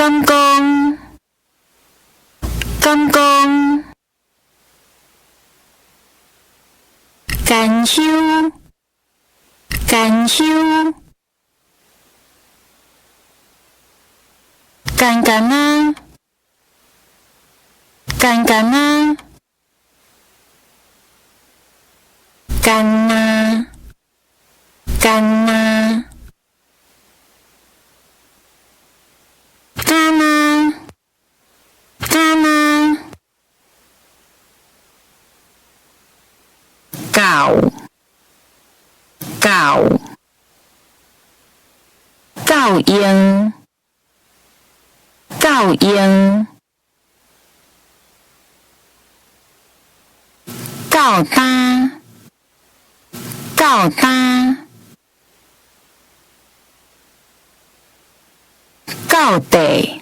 刚刚，刚刚，干休，干休，干干啊，干干啊，干呐，干呐。干呐，干呐，搞，搞，搞应，搞应，搞搭，搞搭，搞地，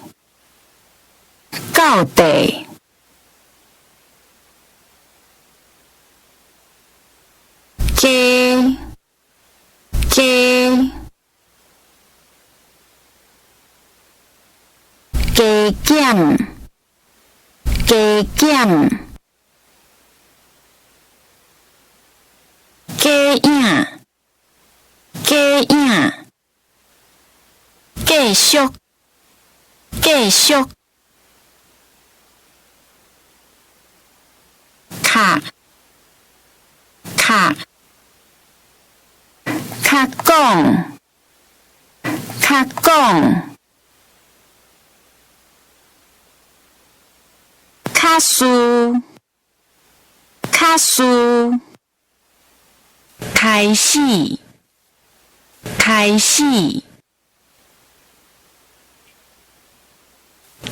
搞地。加，加，加减，加减，加影，加影，继续，继续，卡，卡。较讲，较讲，较输，较输，开始，开始，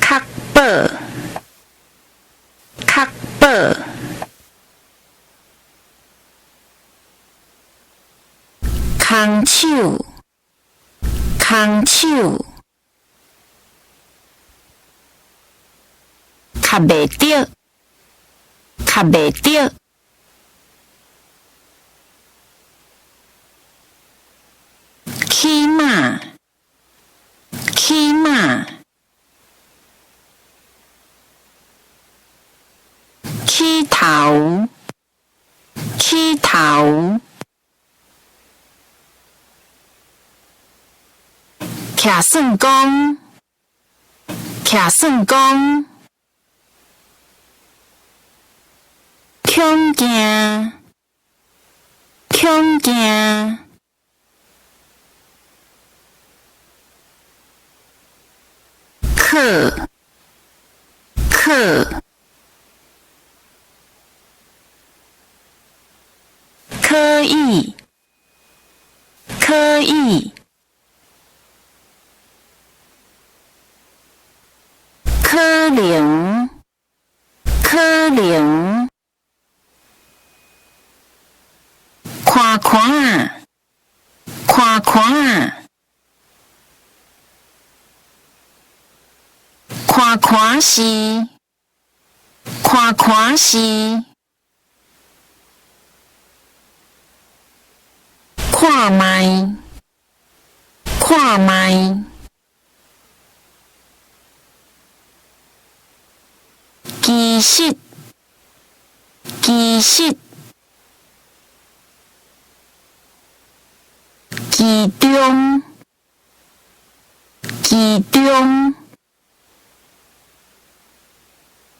确保，确保。空手，空手，较袂着，较袂着。起码，起码，起头，起头。徛算讲，徛算讲，恐惊，恐惊，可，可，可以，可以。可能，可能，看看，看看，看看是，看看是，看卖，看卖。其实，其实，其中，其中，